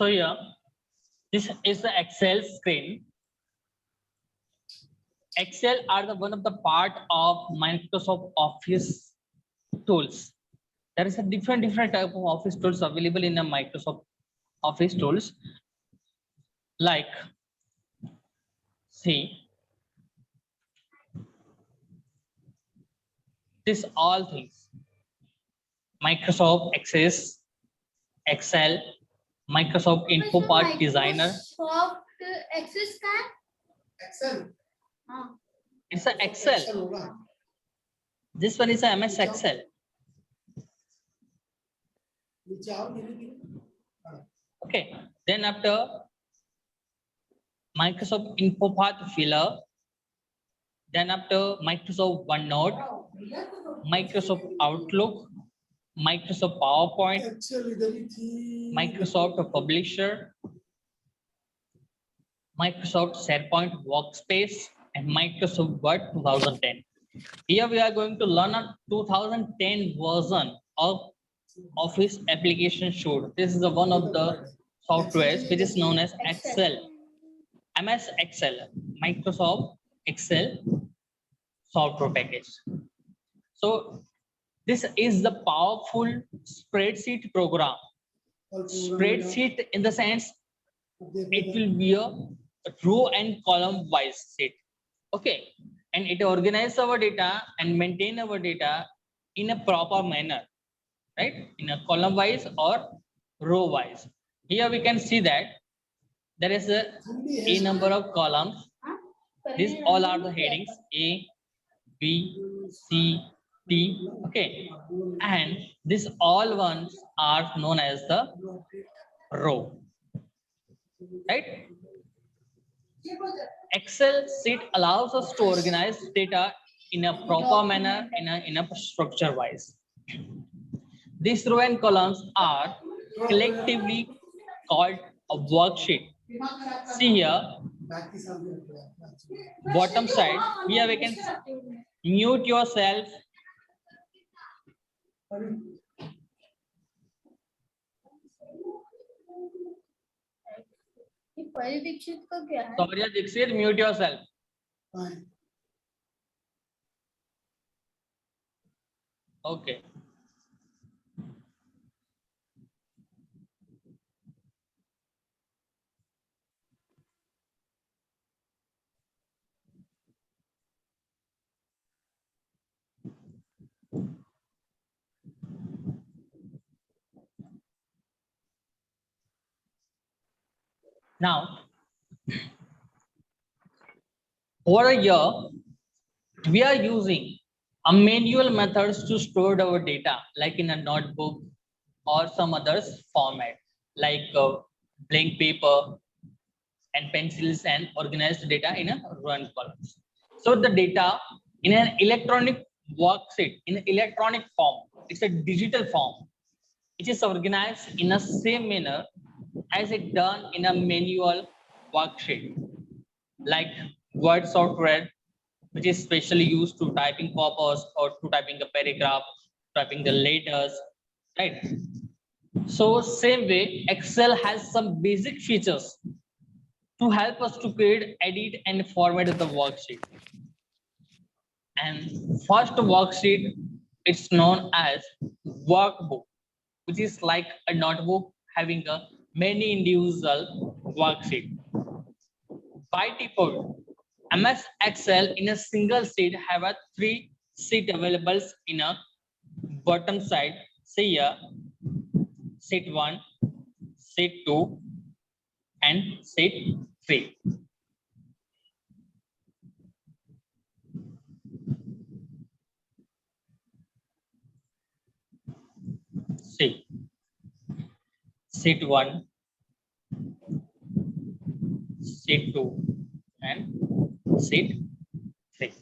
So here, this is the Excel screen. Excel are the one of the part of Microsoft Office tools. There is a different type of Office tools available in a Microsoft Office tools. Like, see, this all things. Microsoft Access, Excel, Microsoft Info Part Designer. Microsoft Access का Excel. It's a Excel. This one is a MS Excel. Okay. Then after Microsoft Info Path Filler. Then after Microsoft OneNote, Microsoft Outlook, Microsoft PowerPoint, Microsoft Publisher, Microsoft SharePoint Workspace, and Microsoft Word 2010. Here we are going to learn a 2010 version of Office application suite. This is one of the softwares which is known as Excel. MS Excel, Microsoft Excel software package. So this is the powerful spreadsheet program. Spreadsheet in the sense it will be a row and column wise sheet. Okay, and it organizes our data and maintain our data in a proper manner, right? In a column wise or row wise. Here we can see that there is a number of columns. These all are the headings A, B, C, D. Okay, and these all ones are known as the row, right? Excel sheet allows us to organize data in a proper manner, in a structure wise. These row and columns are collectively called a worksheet. See here, bottom side, here we can mute yourself. Dixit का क्या है? Sorry, Dixit, mute yourself. Okay. Now, over a year, we are using a manual methods to store our data, like in a notebook or some others format, like blank paper and pencils and organized data in a row and columns. So the data in an electronic worksheet, in an electronic form, it's a digital form. It is organized in the same manner as it done in a manual worksheet, like Word software, which is specially used to typing purpose or to typing a paragraph, typing the letters, right? So same way, Excel has some basic features to help us to create, edit, and format the worksheet. And first worksheet, it's known as Workbook, which is like a notebook having a many individual worksheet. By default, MS Excel in a single sheet have a 3 sheet available in a bottom side. See here, sheet 1, sheet 2, and sheet 3. See, sheet 1, sheet 2, and sheet 3.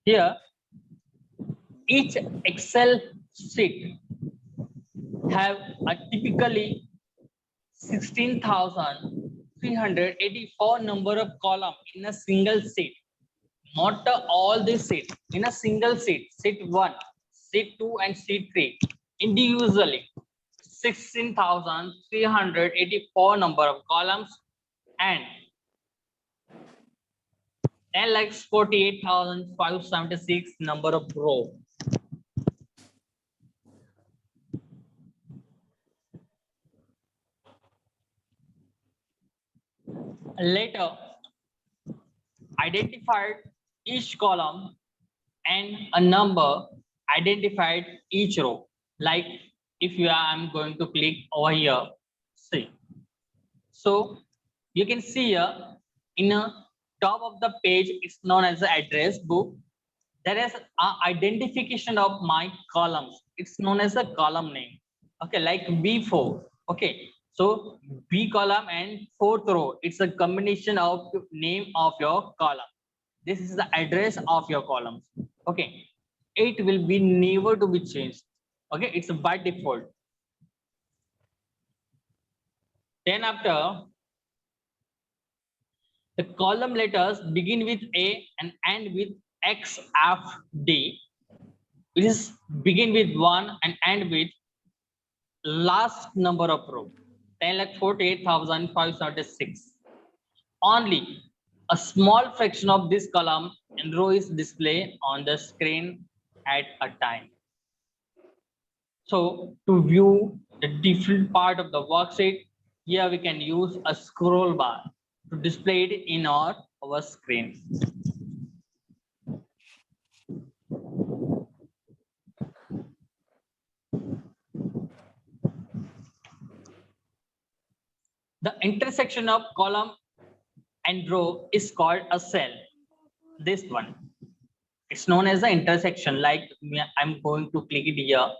Here, each Excel sheet have a typically 16,384 number of column in a single sheet. not all the seats in a single seat, seat 1, seat 2 and seat 3 individually. 16,384 number of columns and 10,48,576 number of row. Later, identified each column and a number identified each row. Like if you are, I'm going to click over here, see. So you can see here in a top of the page, it's known as the address book. There is an identification of my columns. It's known as a column name. Okay, like B4. Okay, so B column and fourth row. It's a combination of name of your column. This is the address of your columns. Okay, it will be never to be changed. Okay, it's by default. Then after, the column letters begin with A and end with XFD. It is begin with 1 and end with last number of row, 10,48,576. Only a small fraction of this column and row is displayed on the screen at a time. So to view the different part of the worksheet, here we can use a scroll bar to display it in our screen. The intersection of column and row is called a cell. This one, it's known as the intersection. Like I'm going to click it here,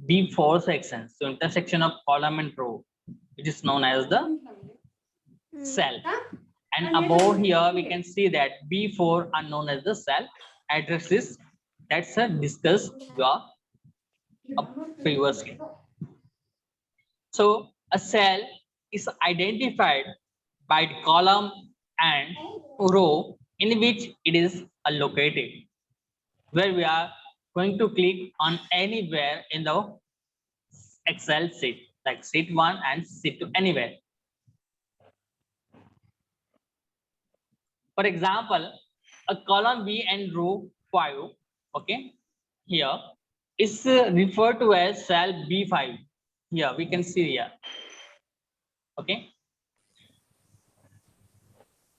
B4 sections. So intersection of column and row, it is known as the cell. And above here we can see that B4 are known as the cell addresses. That's discussed previously. So a cell is identified by the column and row in which it is located, where we are going to click on anywhere in the Excel sheet, like sheet 1 and sheet 2, anywhere. For example, a column B and row 5, okay, here is referred to as cell B5. Here we can see here, okay,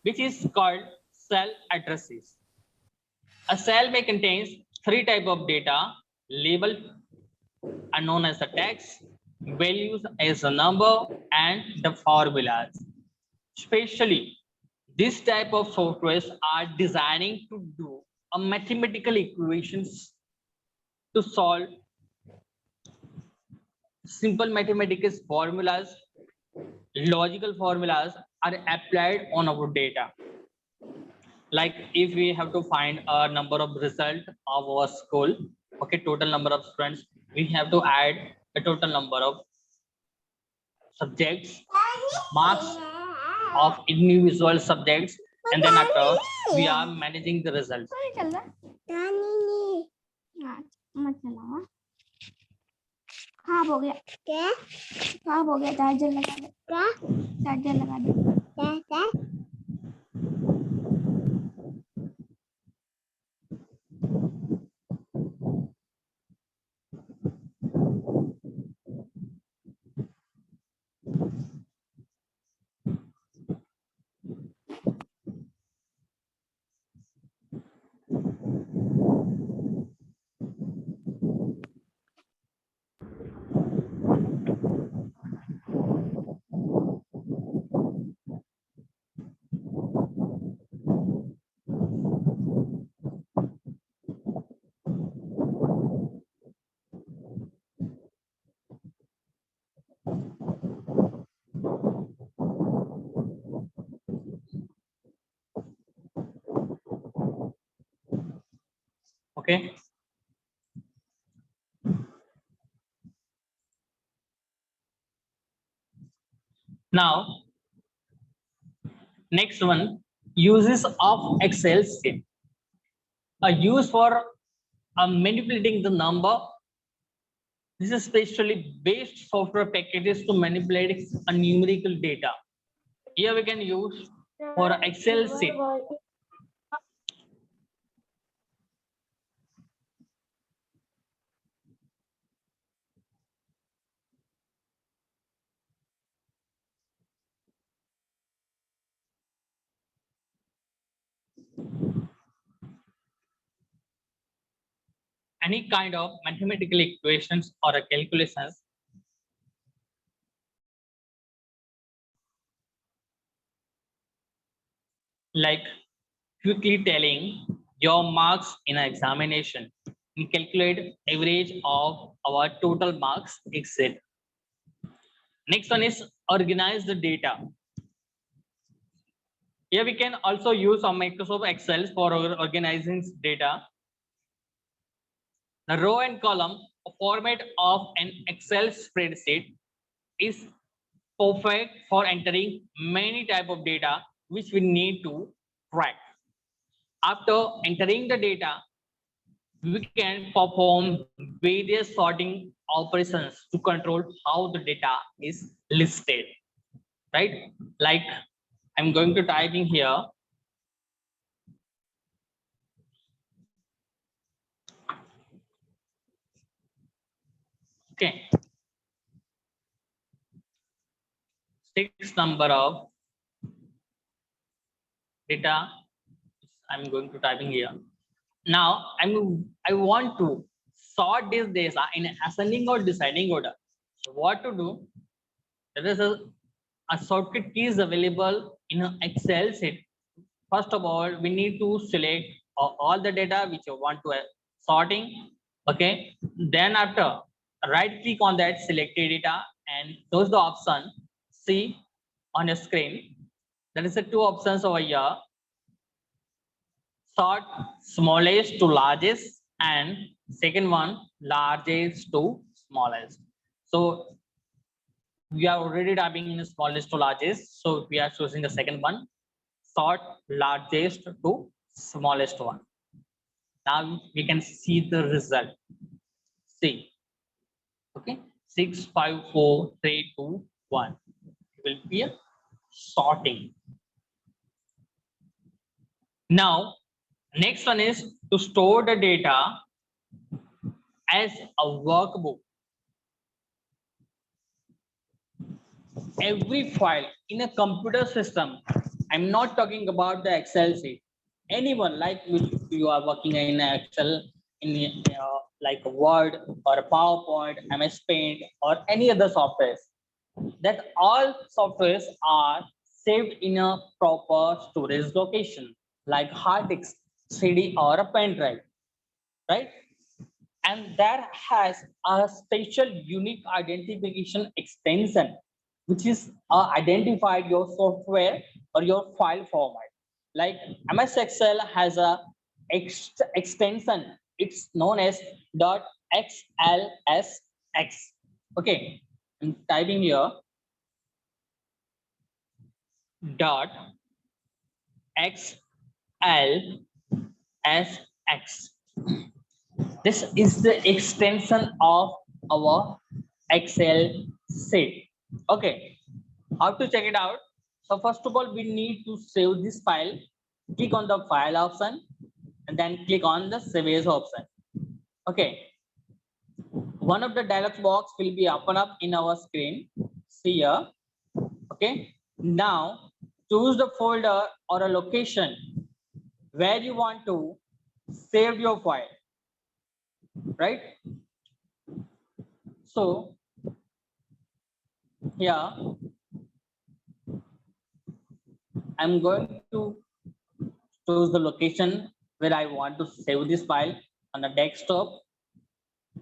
which is called cell addresses. A cell may contain 3 types of data: label are known as the text, values as a number, and the formulas. Especially, this type of softwares are designing to do a mathematical equations to solve simple mathematical formulas. Logical formulas are applied on our data. Like if we have to find a number of result of our school, okay, total number of students, we have to add a total number of subjects, marks of individual subjects, and then after we are managing the results. हाँ हो गया क्या हाँ हो गया charger लगा दे क्या charger लगा दे क्या क्या Okay. Now, next one, uses of Excel sheet. are used for manipulating the number. This is specially based software packages to manipulate a numerical data. Here we can use for Excel sheet. Any kind of mathematical equations or calculations like quickly telling your marks in an examination and calculate average of our total marks exit. Next one is organize the data. Here we can also use our Microsoft Excel for organizing data. The row and column format of an Excel spreadsheet is perfect for entering many type of data which we need to track. After entering the data, we can perform various sorting operations to control how the data is listed, right? Like I'm going to type in here. Okay. 6 number of data. I'm going to type in here. Now I want to sort this data in ascending or descending order. So what to do? There is a shortcut key is available in an Excel sheet. First of all, we need to select all the data which you want to sorting. Okay. Then after right click on that selected data and choose the option C on your screen. There is a two options over here. Sort smallest to largest and second one largest to smallest. So we are already typing in the smallest to largest, so we are choosing the second one, sort largest to smallest one. Now we can see the result. See, okay, 6 5 4 3 2 1. It will be a sorting. Now next one is to store the data as a workbook. Every file in a computer system, I'm not talking about the Excel sheet. Anyone like you are working in Excel, in like a Word or a PowerPoint, MS Paint, or any other software, that all softwares are saved in a proper storage location, like hard disk, CD, or a pen drive, right? And that has a special unique identification extension which is identified your software or your file format. Like MS Excel has a extension, it's known as .xlsx. Okay, I'm typing here .xlsx. This is the extension of our Excel sheet. Okay, how to check it out? So first of all, we need to save this file. Click on the file option and then click on the save as option. Okay, one of the dialog box will be open up in our screen. See here. Okay, now choose the folder or a location where you want to save your file, right? So here I'm going to choose the location where I want to save this file on the desktop.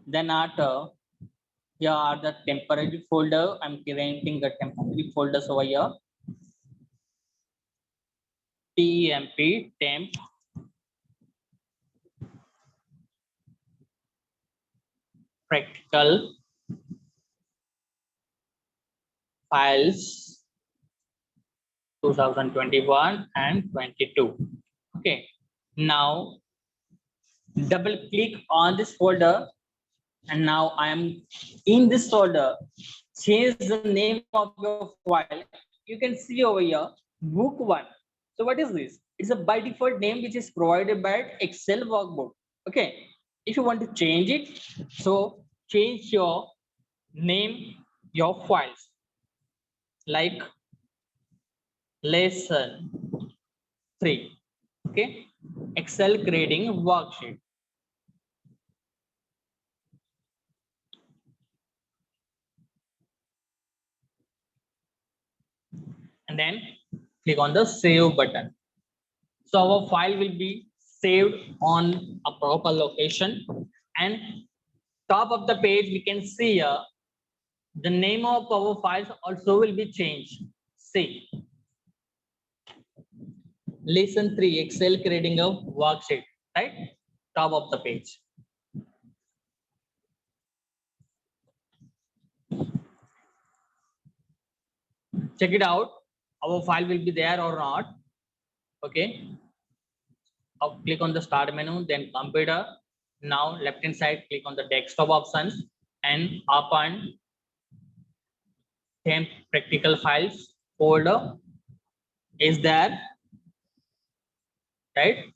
Then after, here are the temporary folder. I'm creating the temporary folders over here. TMP temp practical files 2021 and 22. Okay, now double click on this folder, and now I am in this folder. Change the name of your file. You can see over here book 1. So what is this? It's a by default name which is provided by Excel workbook. Okay, if you want to change it, so change your name, your files, like lesson 3. Okay, Excel grading worksheet. And then click on the save button. So our file will be saved on a proper location, and top of the page we can see here the name of our files also will be changed. See, lesson 3 Excel creating a worksheet, right? Top of the page. Check it out. Our file will be there or not. Okay. I'll click on the start menu, then computer. Now left hand side, click on the desktop options and open temp practical files folder is there, right?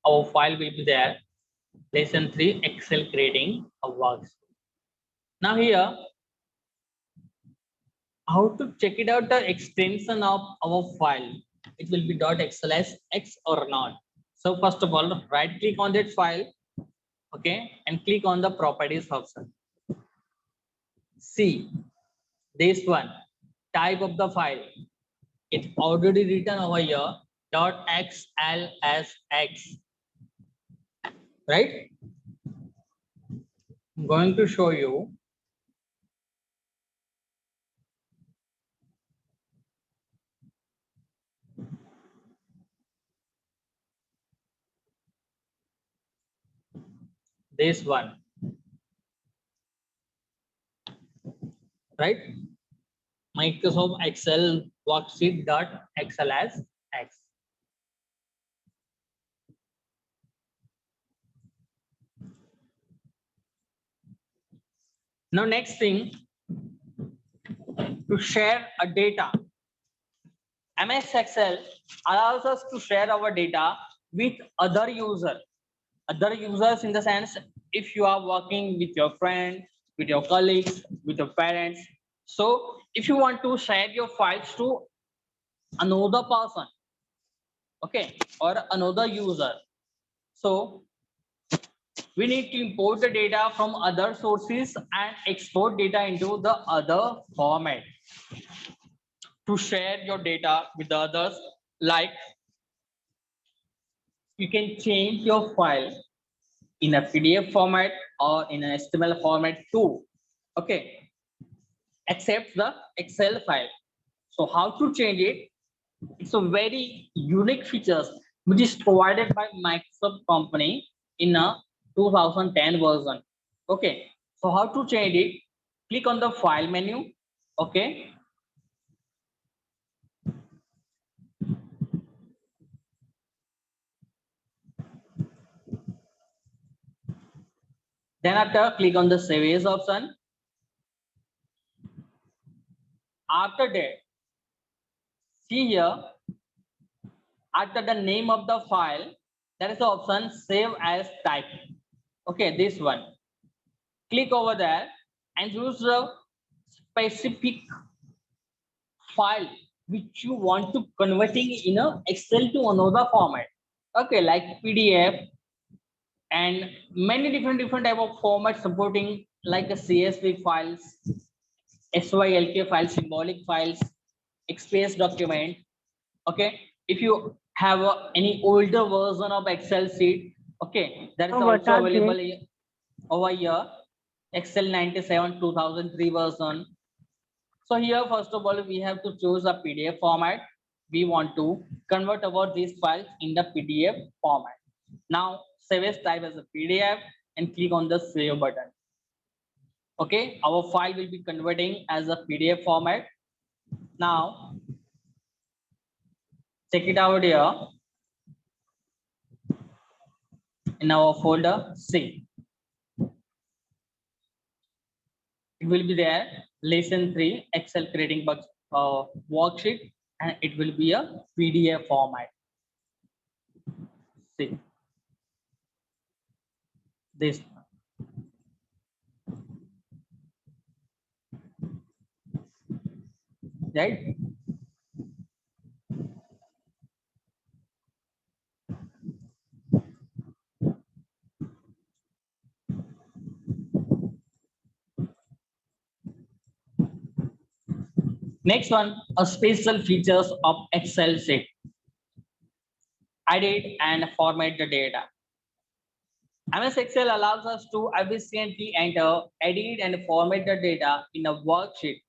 Our file will be there. Lesson 3 Excel creating a worksheet. Now here, how to check it out the extension of our file? It will be .xls or not. So first of all, right click on that file, okay, and click on the properties option. See this one, type of the file. It's already written over here .xlsx, right? I'm going to show you. This one, right? Microsoft Excel worksheet.xlsx. Now next thing, to share a data. MS Excel allows us to share our data with other users. Other users in the sense, if you are working with your friends, with your colleagues, with your parents. So if you want to share your files to another person, okay, or another user, so we need to import the data from other sources and export data into the other format. To share your data with the others, like you can change your file in a PDF format or in an HTML format too, okay, except the Excel file. So how to change it? It's a very unique features which is provided by Microsoft company in a 2010 version. Okay, so how to change it? Click on the file menu. Okay, then after click on the save as option. After that, see here, after the name of the file, there is the option save as type. Okay, this one. Click over there and choose the specific file which you want to converting in a Excel to another format. Okay, like PDF and many different type of formats supporting, like the CSV files, SYLK files, symbolic files, XPS document. Okay, if you have any older version of Excel sheet, okay, that is also available over here. Excel 97 2003 version. So here, first of all, we have to choose a PDF format. We want to convert about these files in the PDF format. Now, save as type as a PDF and click on the save button. Okay, our file will be converting as a PDF format. Now, check it out here. in our folder C. It will be there, lesson 3, Excel creating worksheet, and it will be a PDF format. See this, right? Next one, a special features of Excel sheet. Edit and format the data. MS Excel allows us to efficiently enter, edit, and format the data in a worksheet,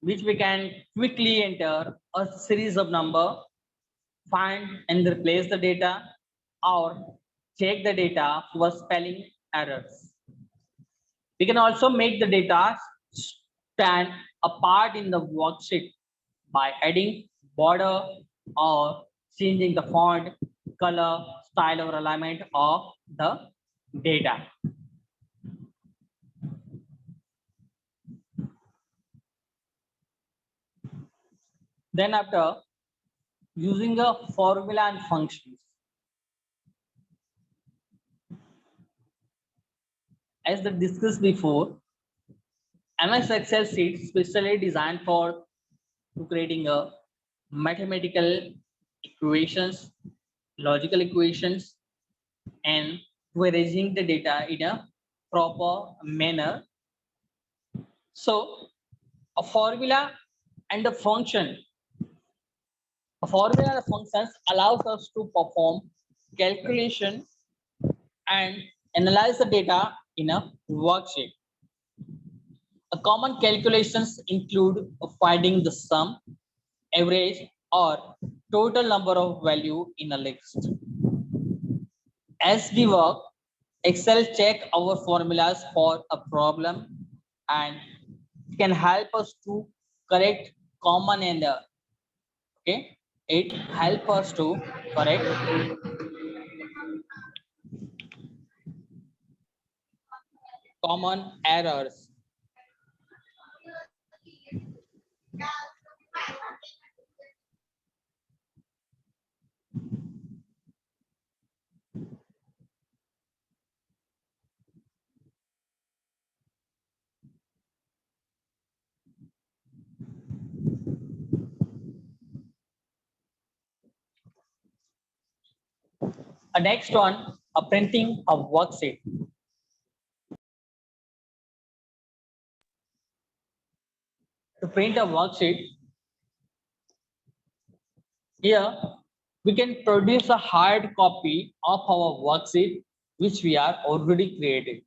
which we can quickly enter a series of number, find and replace the data, or check the data for spelling errors. We can also make the data stand apart in the worksheet by adding border or changing the font, color, style, or alignment of the data. Then after using a formula and functions, as the discussed before, MS Excel sheet specially designed for creating a mathematical equations, logical equations, and to arranging the data in a proper manner. So a formula and a function, a formula and a functions allows us to perform calculation and analyze the data in a worksheet. A common calculations include finding the sum, average, or total number of value in a list. As we work, Excel check our formulas for a problem and can help us to correct common error. Okay, it help us to correct common errors. A next one, a printing of worksheet. To print a worksheet, here we can produce a hard copy of our worksheet which we are already created.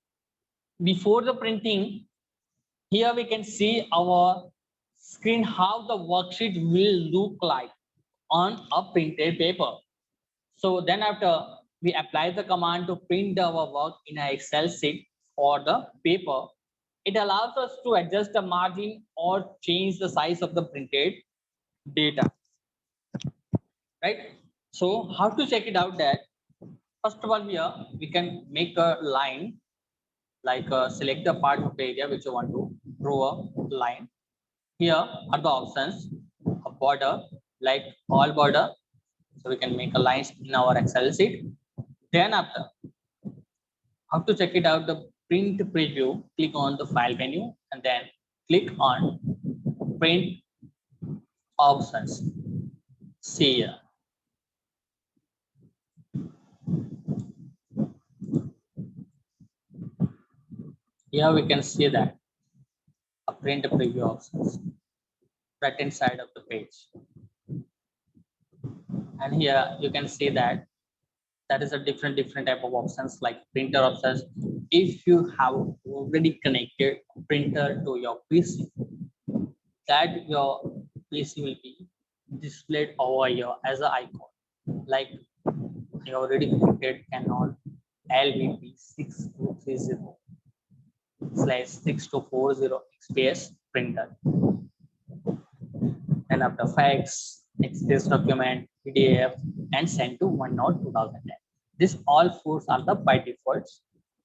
Before the printing, here we can see our screen how the worksheet will look like on a printed paper. So then after we apply the command to print our work in an Excel sheet or the paper, it allows us to adjust the margin or change the size of the printed data, right? So how to check it out that? First of all, here we can make a line, like select the part of the area which you want to draw a line. Here are the options, a border, like all border. So we can make a line in our Excel sheet. Then after, how to check it out, the print preview, click on the file menu and then click on print options. See here. Here we can see that a print preview options, right hand side of the page. And here you can see that is a different type of options like printer options. If you have already connected printer to your PC, that your PC will be displayed over here as an icon. Like I already connected Canon LVP 6230/6240 XPS printer. And after fax, XPS document, PDF, and send to OneNote 2010. This all four are the by default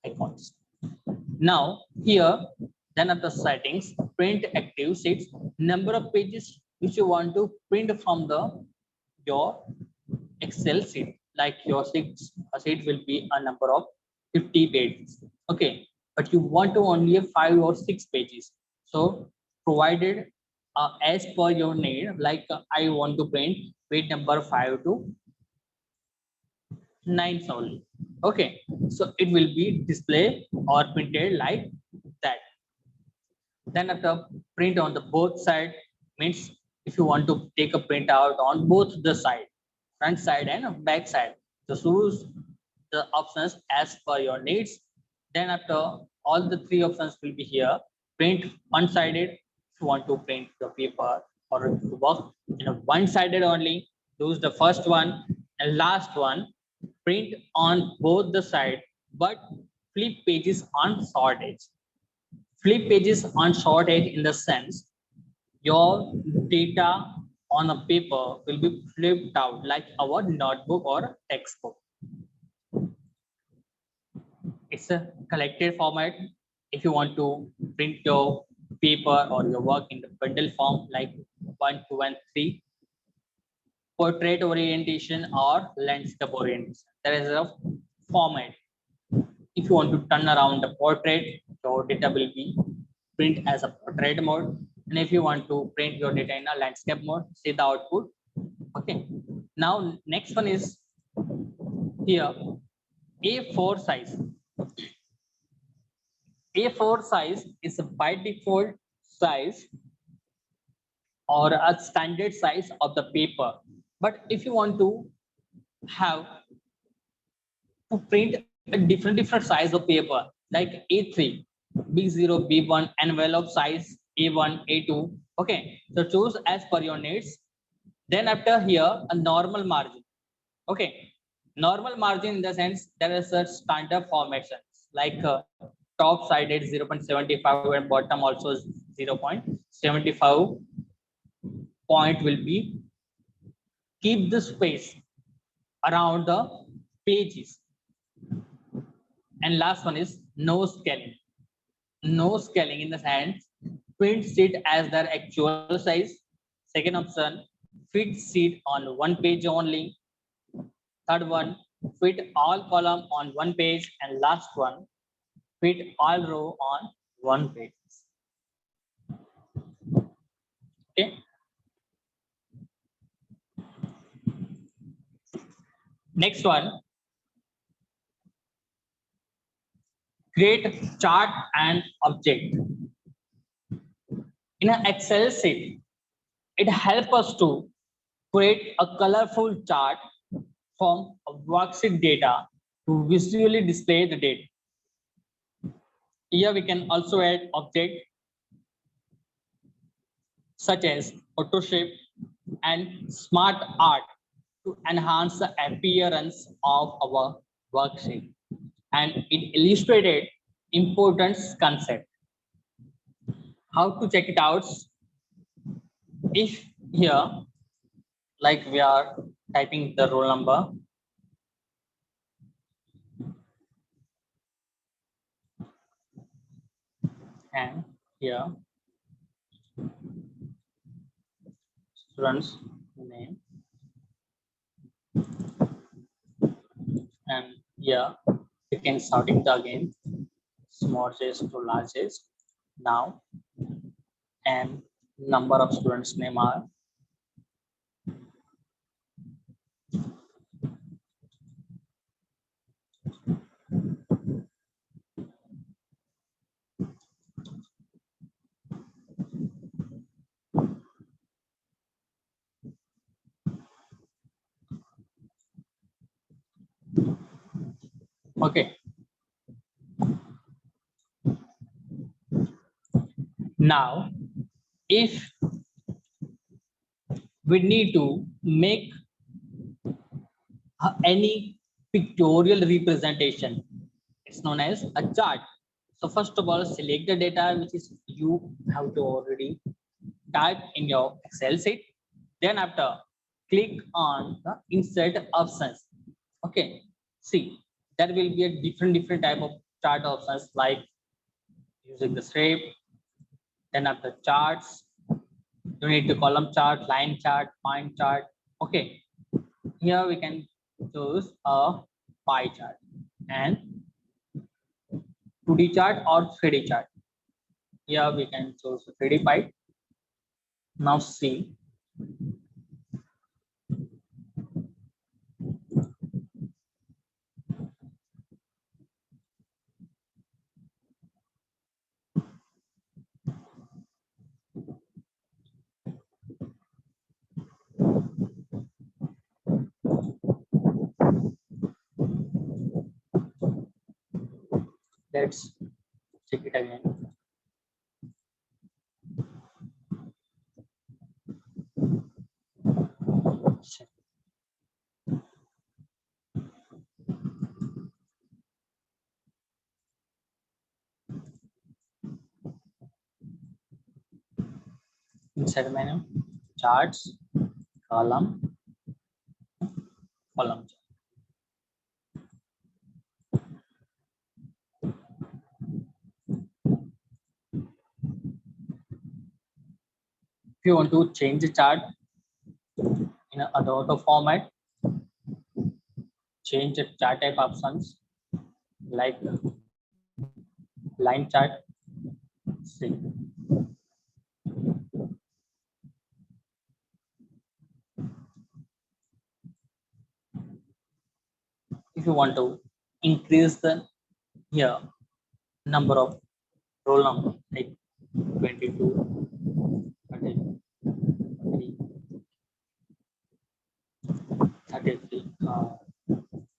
icons. Now here, then at the settings, print active sheets, number of pages which you want to print from your Excel sheet. Like your sheet will be a number of 50 pages. Okay, but you want to only 5 or 6 pages. So provided as per your need, like I want to print page number 5 to 9 only. Okay, so it will be displayed or printed like that. Then after print on the both side means if you want to take a print out on both the side, front side and back side, so choose the options as per your needs. Then after all the three options will be here. Print one-sided if you want to print the paper or work in a one-sided only, choose the first one. And last one, print on both the side but flip pages on short edge. Flip pages on short edge in the sense your data on a paper will be flipped out like our notebook or textbook. It's a collected format. If you want to print your paper or your work in the bundle form like 1, 2, and 3, portrait orientation or landscape orientation, there is a format. If you want to turn around the portrait, your data will be print as a portrait mode. And if you want to print your data in a landscape mode, see the output. Okay. Now, next one is here, A4 size. A4 size is a by default size or a standard size of the paper. But if you want to have to print a different size of paper like A3, B0, B1, envelope size A1, A2. Okay, so choose as per your needs. Then after here, a normal margin. Okay, normal margin in the sense there is a standard formation like top side is 0.75 and bottom also 0.75 point will be keep the space around the pages. And last one is no scaling. No scaling in the sense print sheet as their actual size. Second option, fit sheet on one page only. Third one, fit all column on one page. And last one, fit all row on one page. Okay. Next one, create chart and object. In an Excel sheet, it helps us to create a colorful chart from a worksheet data to visually display the data. Here we can also add object such as Photoshop and smart art to enhance the appearance of our worksheet. And it illustrated important concept. How to check it out? If here, like we are typing the roll number, and here student's name, and here you can sorting the again smallest to largest now, and number of students name are okay. Now, if we need to make any pictorial representation, it's known as a chart. So first of all, select the data which is you have to already type in your Excel sheet. Then after, click on the insert options. Okay, see there will be a different type of chart options like using the shape, then after charts, you need the column chart, line chart, point chart. Okay, here we can choose a pie chart and 2D chart or 3D chart. Here we can choose a 3D pie. Now see, let's check it again. Inside menu, charts, column, column. If you want to change the chart in another auto format, change the chart type options like line chart. See, if you want to increase the here number of roll number like 22, 30, 33,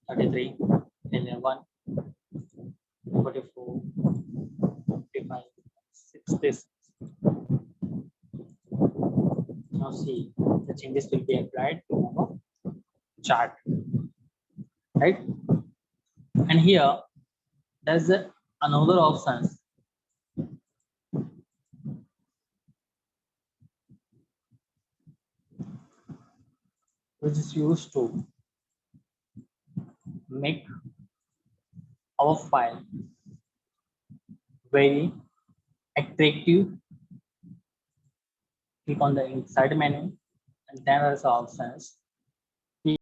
33, 11, 44, 55, 66. Now see, the changes will be applied to our chart, right? And here there's another option which is used to make our file very attractive. Click on the inside menu and then there's options